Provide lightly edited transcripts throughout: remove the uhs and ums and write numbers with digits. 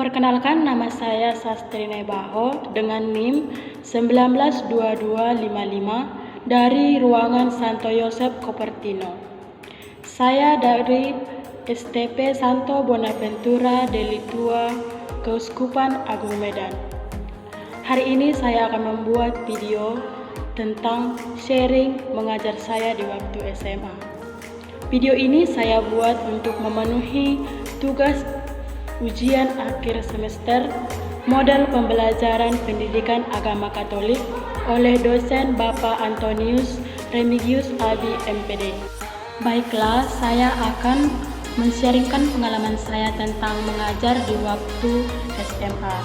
Perkenalkan, nama saya Sastri Nebaho dengan NIM 192255 dari Ruangan Santo Yosef Kopertino. Saya dari STP Santo Bonaventura Delitua, Keuskupan Agung Medan. Hari ini saya akan membuat video tentang sharing mengajar saya di waktu SMA. Video ini saya buat untuk memenuhi tugas ujian akhir semester model pembelajaran pendidikan agama Katolik oleh dosen Bapak Antonius Remigius Abi MPD. Baiklah, saya akan men-sharingkan pengalaman saya tentang mengajar di waktu SMA.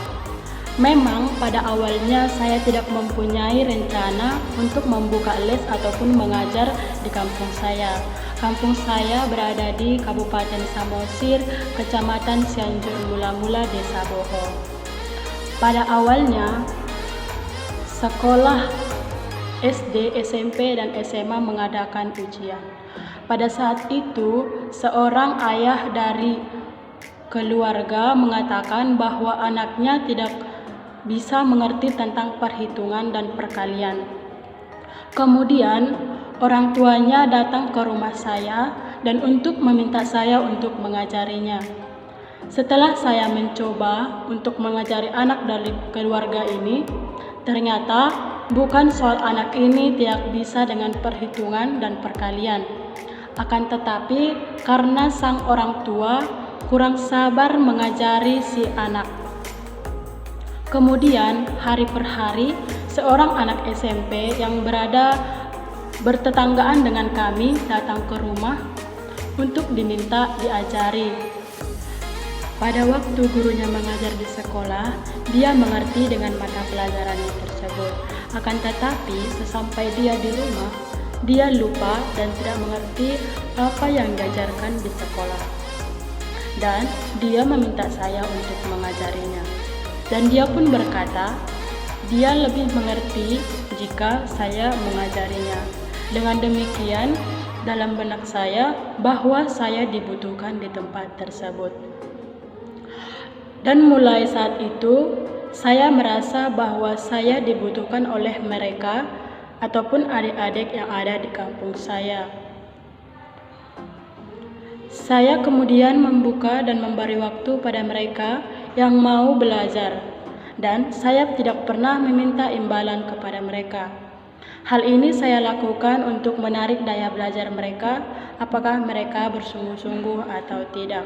Memang pada awalnya saya tidak mempunyai rencana untuk membuka les ataupun mengajar di kampung saya. Kampung saya berada di Kabupaten Samosir, Kecamatan Cianjur Mula-Mula, Desa Boho. Pada awalnya, sekolah SD, SMP, dan SMA mengadakan ujian. Pada saat itu, seorang ayah dari keluarga mengatakan bahwa anaknya tidak bisa mengerti tentang perhitungan dan perkalian. Kemudian, orang tuanya datang ke rumah saya dan untuk meminta saya untuk mengajarinya. Setelah saya mencoba untuk mengajari anak dari keluarga ini, ternyata bukan soal anak ini tidak bisa dengan perhitungan dan perkalian. Akan tetapi karena sang orang tua kurang sabar mengajari si anak. Kemudian hari per hari seorang anak SMP yang bertetanggaan dengan kami datang ke rumah untuk diminta diajari. Pada waktu gurunya mengajar di sekolah, dia mengerti dengan mata pelajarannya tersebut. Akan tetapi sesampai dia di rumah, dia lupa dan tidak mengerti apa yang diajarkan di sekolah. Dan dia meminta saya untuk mengajarinya. Dan dia pun berkata, dia lebih mengerti jika saya mengajarinya. Dengan demikian, dalam benak saya bahwa saya dibutuhkan di tempat tersebut. Dan mulai saat itu, saya merasa bahwa saya dibutuhkan oleh mereka ataupun adik-adik yang ada di kampung saya. Saya kemudian membuka dan memberi waktu pada mereka yang mau belajar, dan saya tidak pernah meminta imbalan kepada mereka. Hal ini saya lakukan untuk menarik daya belajar mereka, apakah mereka bersungguh-sungguh atau tidak.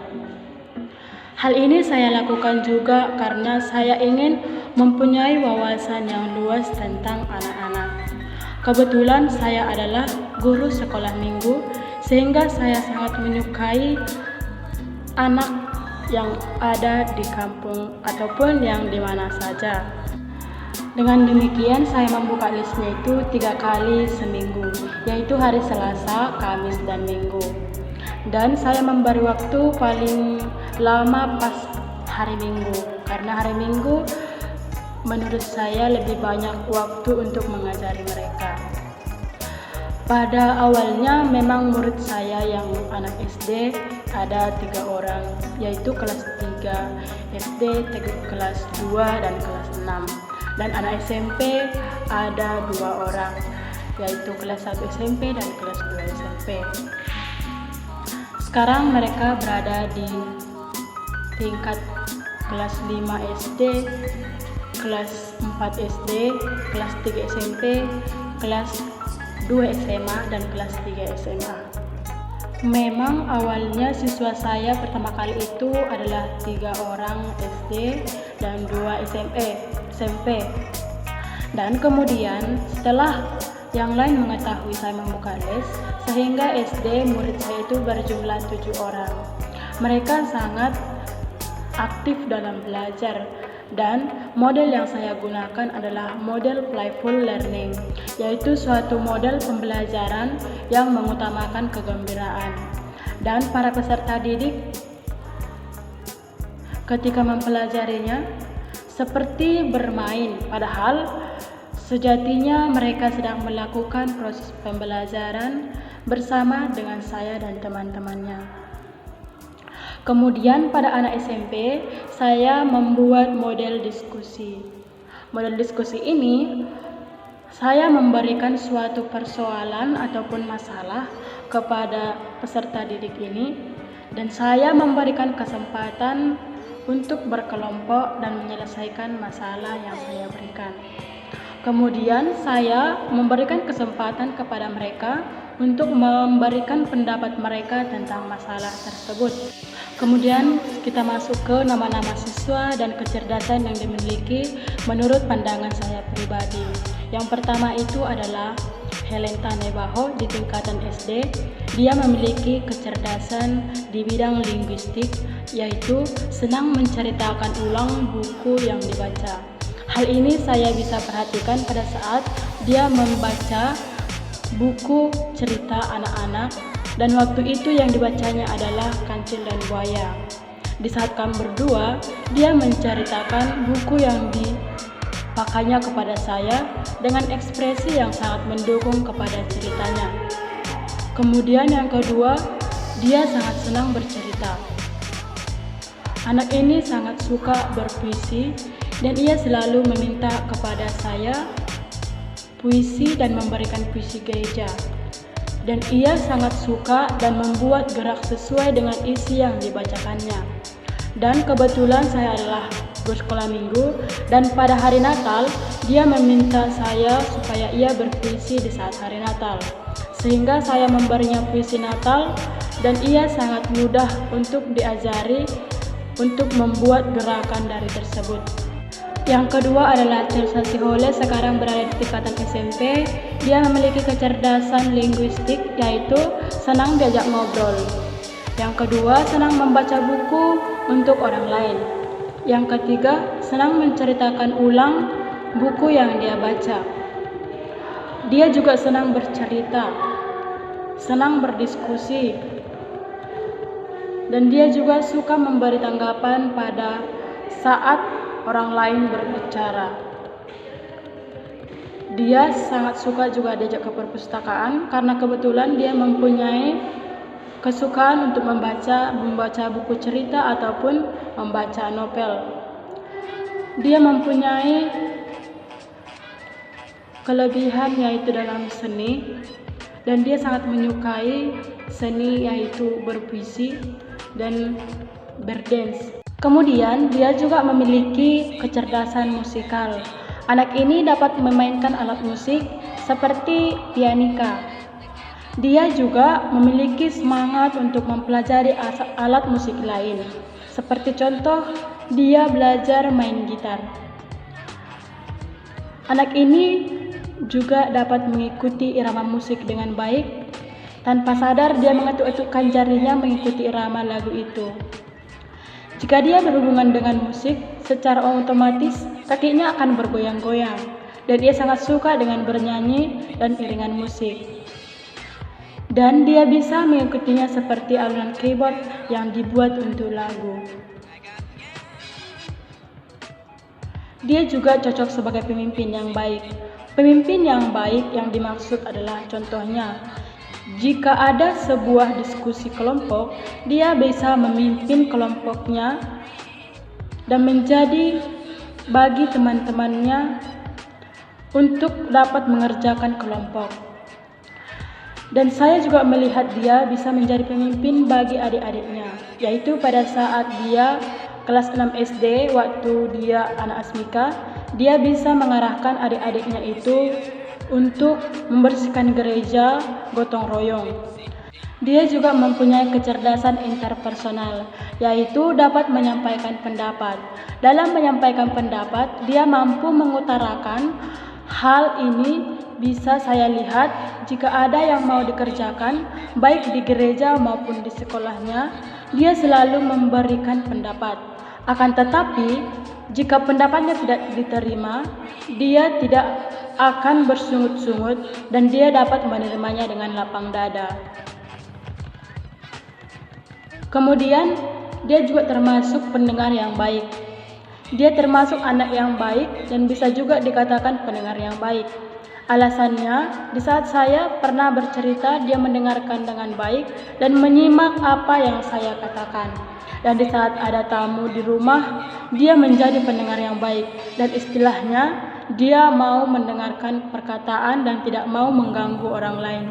Hal ini saya lakukan juga karena saya ingin mempunyai wawasan yang luas tentang anak-anak. Kebetulan saya adalah guru sekolah minggu, sehingga saya sangat menyukai anak yang ada di kampung ataupun yang di mana saja. Dengan demikian saya membuka lesnya itu 3 kali seminggu, yaitu hari Selasa, Kamis, dan Minggu. Dan saya memberi waktu paling lama pas hari Minggu, karena hari Minggu menurut saya lebih banyak waktu untuk mengajari mereka. Pada awalnya memang murid saya yang anak SD ada 3 orang, yaitu kelas 3 SD, kelas 2, dan kelas 6. Dan anak SMP ada 2 orang, yaitu kelas 1 SMP dan kelas 2 SMP. Sekarang mereka berada di tingkat kelas 5 SD, kelas 4 SD, kelas 3 SMP, kelas 2 SMA, dan kelas 3 SMA. Memang awalnya siswa saya pertama kali itu adalah 3 orang SD dan 2 SMP. Dan kemudian setelah yang lain mengetahui saya membuka les, sehingga SD murid saya itu berjumlah 7 orang. Mereka sangat aktif dalam belajar, dan model yang saya gunakan adalah model playful learning, yaitu suatu model pembelajaran yang mengutamakan kegembiraan. Dan para peserta didik ketika mempelajarinya seperti bermain, padahal sejatinya mereka sedang melakukan proses pembelajaran bersama dengan saya dan teman-temannya. Kemudian pada anak SMP, saya membuat model diskusi. Model diskusi ini, saya memberikan suatu persoalan ataupun masalah kepada peserta didik ini, dan saya memberikan kesempatan untuk berkelompok dan menyelesaikan masalah yang saya berikan. Kemudian saya memberikan kesempatan kepada mereka untuk memberikan pendapat mereka tentang masalah tersebut. Kemudian kita masuk ke nama-nama siswa dan kecerdasan yang dimiliki menurut pandangan saya pribadi. Yang pertama itu adalah Helenta Nebaho di tingkatan SD. Dia memiliki kecerdasan di bidang linguistik, yaitu senang menceritakan ulang buku yang dibaca. Hal ini saya bisa perhatikan pada saat dia membaca buku cerita anak-anak, dan waktu itu yang dibacanya adalah Kancil dan Buaya. Di saat kami berdua, dia menceritakan buku yang dipakainya kepada saya dengan ekspresi yang sangat mendukung kepada ceritanya. Kemudian yang kedua, dia sangat senang bercerita. Anak ini sangat suka berpuisi, dan ia selalu meminta kepada saya puisi dan memberikan puisi gereja. Dan ia sangat suka dan membuat gerak sesuai dengan isi yang dibacakannya. Dan kebetulan saya adalah bersekolah minggu, dan pada hari Natal dia meminta saya supaya ia berpuisi di saat hari Natal. Sehingga saya memberinya puisi Natal, dan ia sangat mudah untuk diajari untuk membuat gerakan dari tersebut. Yang kedua adalah Chelsea Sihole, sekarang berada di tingkatan SMP. Dia memiliki kecerdasan linguistik, yaitu senang diajak ngobrol. Yang kedua, senang membaca buku untuk orang lain. Yang ketiga, senang menceritakan ulang buku yang dia baca. Dia juga senang bercerita, senang berdiskusi, dan dia juga suka memberi tanggapan pada saat orang lain berbicara. Dia sangat suka juga diajak ke perpustakaan karena kebetulan dia mempunyai kesukaan untuk membaca buku cerita ataupun membaca novel. Dia mempunyai kelebihan yaitu dalam seni, dan dia sangat menyukai seni yaitu berpuisi dan berdance. Kemudian dia juga memiliki kecerdasan musikal. Anak ini dapat memainkan alat musik seperti pianika. Dia juga memiliki semangat untuk mempelajari alat musik lain. Seperti contoh, dia belajar main gitar. Anak ini juga dapat mengikuti irama musik dengan baik. Tanpa sadar dia mengetuk-etukkan jarinya mengikuti irama lagu itu. Jika dia berhubungan dengan musik, secara otomatis kakinya akan bergoyang-goyang, dan dia sangat suka dengan bernyanyi dan iringan musik. Dan dia bisa mengikutinya seperti alunan keyboard yang dibuat untuk lagu. Dia juga cocok sebagai pemimpin yang baik. Pemimpin yang baik yang dimaksud adalah contohnya, jika ada sebuah diskusi kelompok, dia bisa memimpin kelompoknya dan menjadi bagi teman-temannya untuk dapat mengerjakan kelompok. Dan saya juga melihat dia bisa menjadi pemimpin bagi adik-adiknya, yaitu pada saat dia kelas 6 SD, waktu dia anak asmika, dia bisa mengarahkan adik-adiknya itu untuk membersihkan gereja gotong royong. Dia juga mempunyai kecerdasan interpersonal, yaitu dapat menyampaikan pendapat. Dalam menyampaikan pendapat, dia mampu mengutarakan. Hal ini bisa saya lihat jika ada yang mau dikerjakan, baik di gereja maupun di sekolahnya, dia selalu memberikan pendapat. Akan tetapi, jika pendapatnya tidak diterima, dia tidak akan bersungut-sungut dan dia dapat menerimanya dengan lapang dada. Kemudian, dia juga termasuk pendengar yang baik. Dia termasuk anak yang baik dan bisa juga dikatakan pendengar yang baik. Alasannya, di saat saya pernah bercerita, dia mendengarkan dengan baik dan menyimak apa yang saya katakan. Dan di saat ada tamu di rumah, dia menjadi pendengar yang baik. Dan istilahnya, dia mau mendengarkan perkataan dan tidak mau mengganggu orang lain.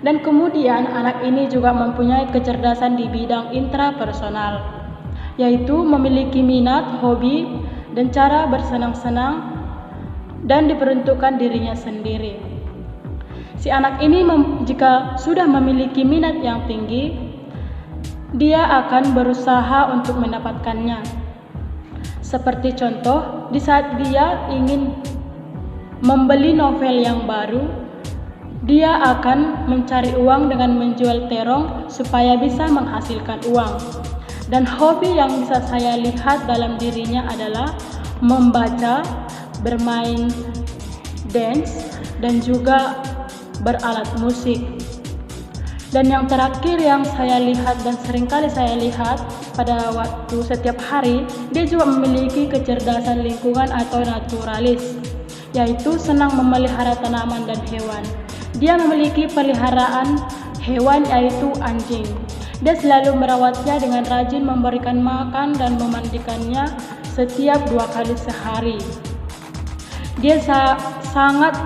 Dan kemudian anak ini juga mempunyai kecerdasan di bidang intrapersonal, yaitu memiliki minat, hobi, dan cara bersenang-senang dan diperuntukkan dirinya sendiri. Si anak ini jika sudah memiliki minat yang tinggi, dia akan berusaha untuk mendapatkannya. Seperti contoh, di saat dia ingin membeli novel yang baru, dia akan mencari uang dengan menjual terong supaya bisa menghasilkan uang. Dan hobi yang bisa saya lihat dalam dirinya adalah membaca, bermain dance, dan juga beralat musik. Dan yang terakhir yang saya lihat dan seringkali saya lihat pada waktu setiap hari, dia juga memiliki kecerdasan lingkungan atau naturalis, yaitu senang memelihara tanaman dan hewan. Dia memiliki peliharaan hewan yaitu anjing. Dia selalu merawatnya dengan rajin, memberikan makan dan memandikannya setiap 2 kali sehari. Dia sangat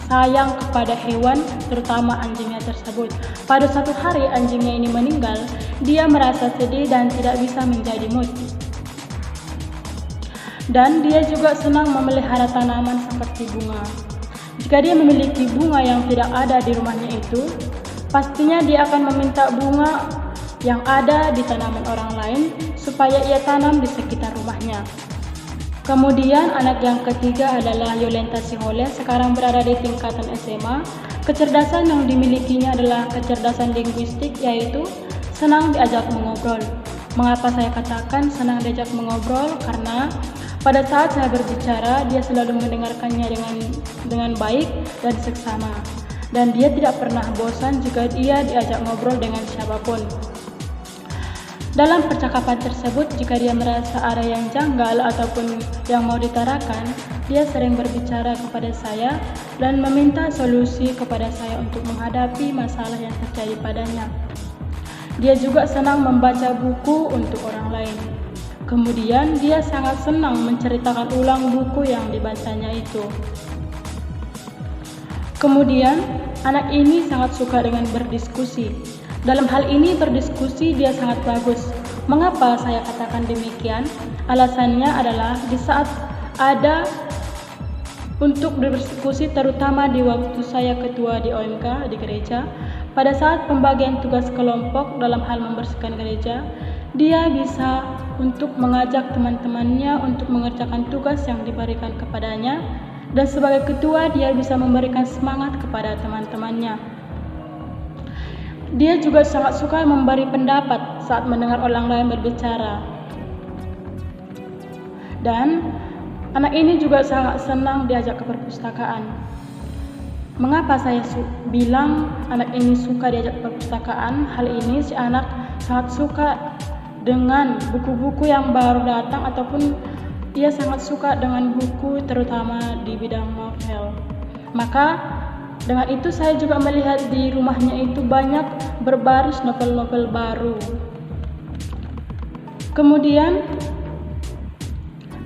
sayang kepada hewan, terutama anjingnya tersebut. Pada suatu hari anjingnya ini meninggal, dia merasa sedih dan tidak bisa menjadi mood. Dan dia juga senang memelihara tanaman seperti bunga. Jika dia memiliki bunga yang tidak ada di rumahnya itu, pastinya dia akan meminta bunga yang ada di tanaman orang lain supaya ia tanam di sekitar rumahnya. Kemudian anak yang ketiga adalah Yolenta Siholes, sekarang berada di tingkatan SMA. Kecerdasan yang dimilikinya adalah kecerdasan linguistik, yaitu senang diajak mengobrol. Mengapa saya katakan senang diajak mengobrol? Karena pada saat saya berbicara, dia selalu mendengarkannya dengan baik dan seksama. Dan dia tidak pernah bosan jika dia diajak ngobrol dengan siapapun. Dalam percakapan tersebut, jika dia merasa ada yang janggal ataupun yang mau ditarakan, dia sering berbicara kepada saya dan meminta solusi kepada saya untuk menghadapi masalah yang terjadi padanya. Dia juga senang membaca buku untuk orang lain. Kemudian dia sangat senang menceritakan ulang buku yang dibacanya itu. Kemudian anak ini sangat suka dengan berdiskusi. Dalam hal ini berdiskusi dia sangat bagus. Mengapa saya katakan demikian? Alasannya adalah di saat ada untuk berdiskusi, terutama di waktu saya ketua di OMK di gereja, pada saat pembagian tugas kelompok dalam hal membersihkan gereja, dia bisa untuk mengajak teman-temannya untuk mengerjakan tugas yang diberikan kepadanya, dan sebagai ketua dia bisa memberikan semangat kepada teman-temannya. Dia juga sangat suka memberi pendapat saat mendengar orang lain berbicara. Dan anak ini juga sangat senang diajak ke perpustakaan. Mengapa saya bilang anak ini suka diajak ke perpustakaan? Hal ini si anak sangat suka dengan buku-buku yang baru datang, ataupun dia sangat suka dengan buku terutama di bidang novel. Maka dengan itu saya juga melihat di rumahnya itu banyak berbaris novel-novel baru. Kemudian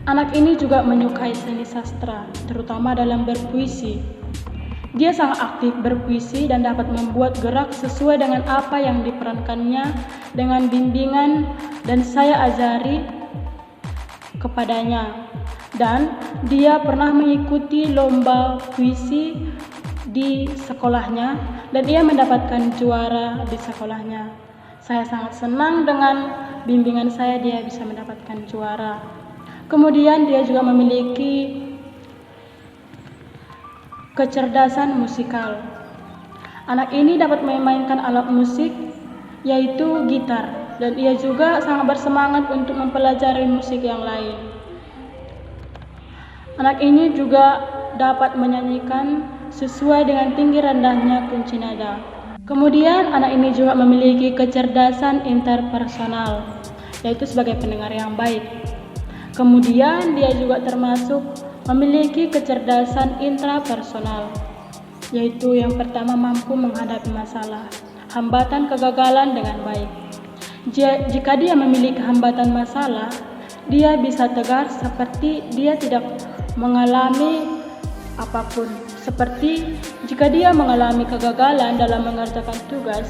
anak ini juga menyukai seni sastra, terutama dalam berpuisi. Dia sangat aktif berpuisi dan dapat membuat gerak sesuai dengan apa yang diperankannya dengan bimbingan dan saya ajari kepadanya. Dan dia pernah mengikuti lomba puisi di sekolahnya dan ia mendapatkan juara di sekolahnya. Saya sangat senang dengan bimbingan saya dia bisa mendapatkan juara. Kemudian dia juga memiliki kecerdasan musikal. Anak ini dapat memainkan alat musik yaitu gitar, dan ia juga sangat bersemangat untuk mempelajari musik yang lain. Anak ini juga dapat menyanyikan sesuai dengan tinggi rendahnya kunci nada. Kemudian anak ini juga memiliki kecerdasan interpersonal, yaitu sebagai pendengar yang baik. Kemudian dia juga termasuk memiliki kecerdasan intrapersonal, yaitu yang pertama mampu menghadapi masalah, hambatan, kegagalan dengan baik. Jika dia memiliki hambatan masalah, dia bisa tegar seperti dia tidak mengalami apapun. Seperti jika dia mengalami kegagalan dalam mengerjakan tugas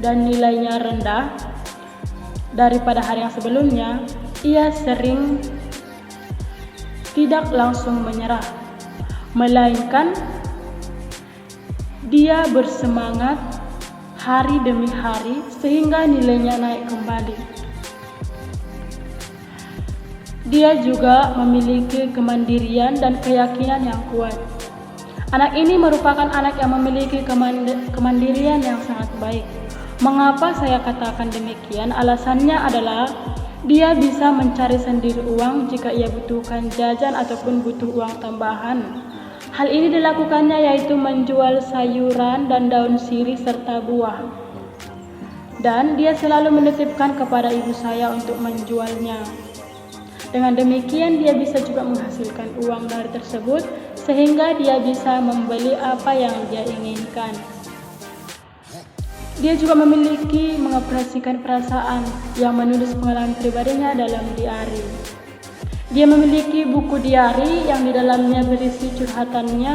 dan nilainya rendah daripada hari yang sebelumnya, ia sering tidak langsung menyerah, melainkan dia bersemangat hari demi hari sehingga nilainya naik kembali. Dia juga memiliki kemandirian dan keyakinan yang kuat. Anak ini merupakan anak yang memiliki kemandirian yang sangat baik. Mengapa saya katakan demikian? Alasannya adalah dia bisa mencari sendiri uang jika ia butuhkan jajan ataupun butuh uang tambahan. Hal ini dilakukannya yaitu menjual sayuran dan daun sirih serta buah. Dan dia selalu menitipkan kepada ibu saya untuk menjualnya. Dengan demikian dia bisa juga menghasilkan uang dari tersebut sehingga dia bisa membeli apa yang dia inginkan. Dia juga memiliki mengekspresikan perasaan yang menulis pengalaman pribadinya dalam diari. Dia memiliki buku diari yang di dalamnya berisi curhatannya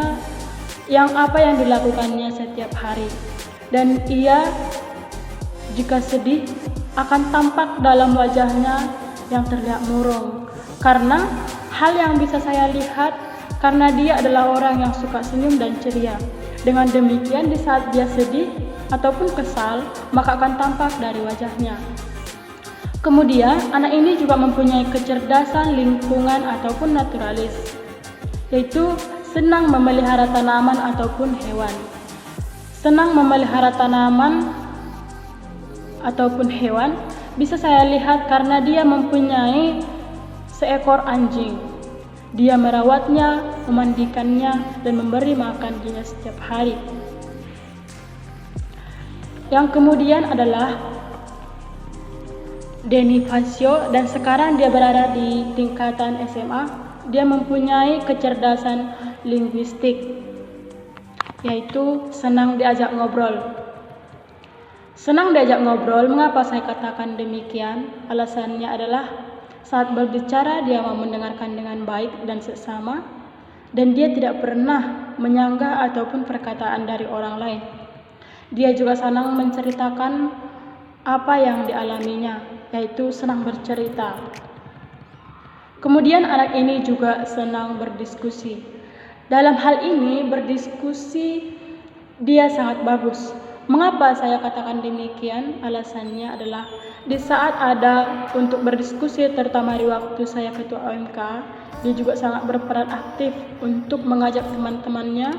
yang apa yang dilakukannya setiap hari. Dan ia jika sedih akan tampak dalam wajahnya yang terlihat murung. Karena hal yang bisa saya lihat karena dia adalah orang yang suka senyum dan ceria. Dengan demikian di saat dia sedih ataupun kesal, maka akan tampak dari wajahnya. Kemudian, anak ini juga mempunyai kecerdasan lingkungan ataupun naturalis, yaitu senang memelihara tanaman ataupun hewan. Senang memelihara tanaman ataupun hewan bisa saya lihat karena dia mempunyai seekor anjing. Dia merawatnya, memandikannya, dan memberi makannya setiap hari. Yang kemudian adalah Denny Fasio, dan sekarang dia berada di tingkatan SMA. Dia mempunyai kecerdasan linguistik, yaitu senang diajak ngobrol. Senang diajak ngobrol, mengapa saya katakan demikian? Alasannya adalah saat berbicara dia mau mendengarkan dengan baik dan seksama, dan dia tidak pernah menyanggah ataupun perkataan dari orang lain. Dia juga senang menceritakan apa yang dialaminya, yaitu senang bercerita. Kemudian anak ini juga senang berdiskusi. Dalam hal ini berdiskusi dia sangat bagus. Mengapa saya katakan demikian? Alasannya adalah di saat ada untuk berdiskusi, terutama di waktu saya ketua OMK, dia juga sangat berperan aktif untuk mengajak teman-temannya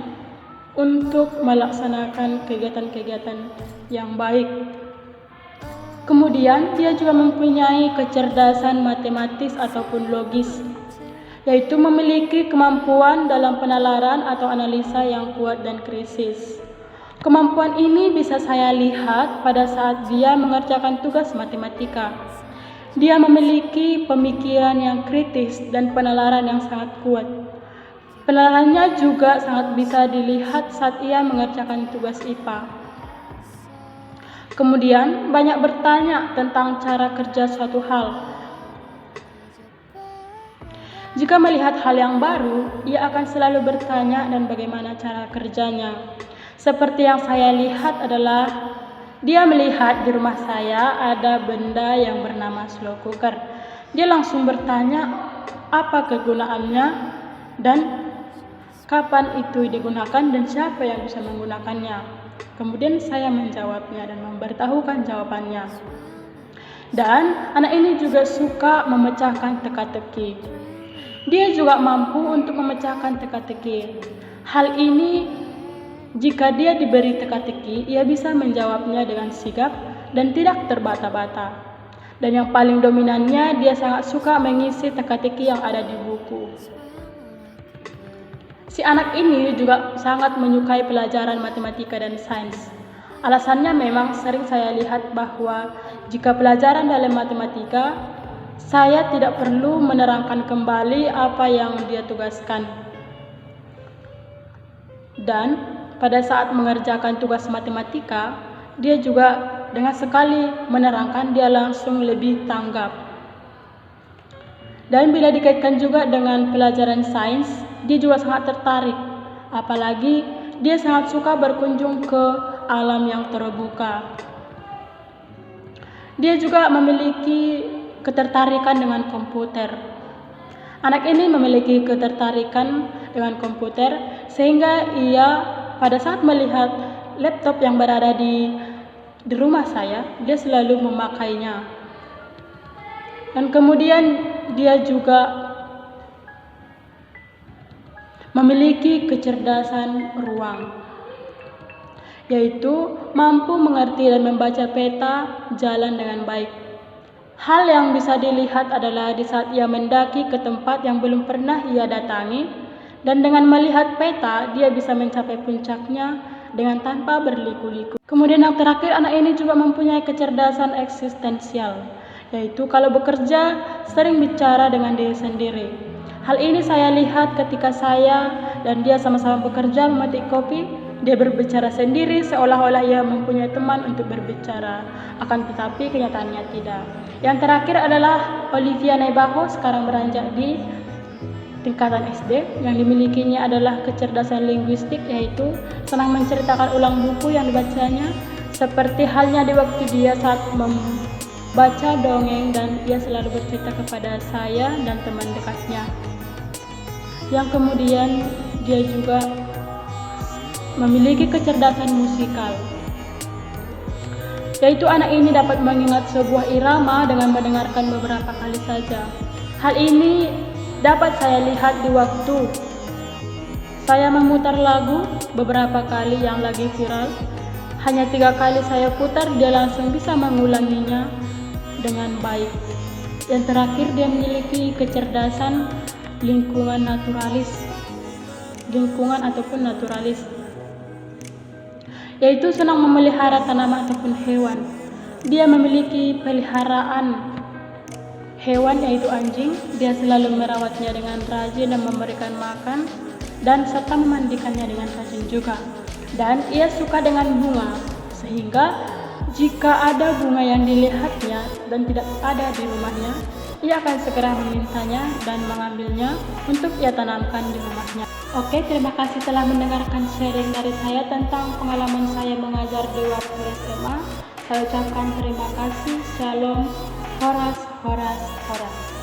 untuk melaksanakan kegiatan-kegiatan yang baik. Kemudian dia juga mempunyai kecerdasan matematis ataupun logis, yaitu memiliki kemampuan dalam penalaran atau analisa yang kuat dan krisis. Kemampuan ini bisa saya lihat pada saat dia mengerjakan tugas matematika. Dia memiliki pemikiran yang kritis dan penalaran yang sangat kuat. Penalarannya juga sangat bisa dilihat saat ia mengerjakan tugas IPA. Kemudian banyak bertanya tentang cara kerja suatu hal. Jika melihat hal yang baru, ia akan selalu bertanya dan bagaimana cara kerjanya. Seperti yang saya lihat adalah dia melihat di rumah saya ada benda yang bernama slow cooker. Dia langsung bertanya apa kegunaannya dan kapan itu digunakan dan siapa yang bisa menggunakannya. Kemudian saya menjawabnya dan memberitahukan jawabannya. Dan anak ini juga suka memecahkan teka-teki. Dia juga mampu untuk memecahkan teka-teki. Hal ini jika dia diberi teka-teki, ia bisa menjawabnya dengan sigap dan tidak terbata-bata. Dan yang paling dominannya, dia sangat suka mengisi teka-teki yang ada di buku. Si anak ini juga sangat menyukai pelajaran matematika dan sains. Alasannya memang sering saya lihat bahwa jika pelajaran dalam matematika, saya tidak perlu menerangkan kembali apa yang dia tugaskan. Dan pada saat mengerjakan tugas matematika, dia juga dengan sekali menerangkan, dia langsung lebih tanggap. Dan bila dikaitkan juga dengan pelajaran sains, dia juga sangat tertarik. Apalagi dia sangat suka berkunjung ke alam yang terbuka. Dia juga memiliki ketertarikan dengan komputer. Anak ini memiliki ketertarikan dengan komputer sehingga ia pada saat melihat laptop yang berada di rumah saya, dia selalu memakainya. Dan kemudian dia juga memiliki kecerdasan ruang, yaitu mampu mengerti dan membaca peta jalan dengan baik. Hal yang bisa dilihat adalah di saat ia mendaki ke tempat yang belum pernah ia datangi, dan dengan melihat peta, dia bisa mencapai puncaknya dengan tanpa berliku-liku. Kemudian yang terakhir, anak ini juga mempunyai kecerdasan eksistensial, yaitu kalau bekerja sering bicara dengan diri sendiri. Hal ini saya lihat ketika saya dan dia sama-sama bekerja memetik kopi. Dia berbicara sendiri seolah-olah ia mempunyai teman untuk berbicara, akan tetapi kenyataannya tidak. Yang terakhir adalah Olivia Naibaho, sekarang beranjak di tingkatan SD. Yang dimilikinya adalah kecerdasan linguistik, yaitu senang menceritakan ulang buku yang dibacanya, seperti halnya di waktu dia saat membaca dongeng, dan ia selalu bercerita kepada saya dan teman dekatnya. Yang kemudian dia juga memiliki kecerdasan musikal, yaitu anak ini dapat mengingat sebuah irama dengan mendengarkan beberapa kali saja. Hal ini dapat saya lihat di waktu saya memutar lagu beberapa kali yang lagi viral. Hanya 3 kali saya putar, dia langsung bisa mengulanginya dengan baik. Yang terakhir, dia memiliki kecerdasan lingkungan ataupun naturalis, yaitu senang memelihara tanaman ataupun hewan. Dia memiliki peliharaan hewan, yaitu anjing. Dia selalu merawatnya dengan rajin dan memberikan makan, dan serta memandikannya dengan rajin juga. Dan ia suka dengan bunga, sehingga jika ada bunga yang dilihatnya dan tidak ada di rumahnya, ia akan segera memintanya dan mengambilnya untuk ia tanamkan di rumahnya. Oke, terima kasih telah mendengarkan sharing dari saya tentang pengalaman saya mengajar di waktu SMA. Saya ucapkan terima kasih. Shalom, horas, horas, horas.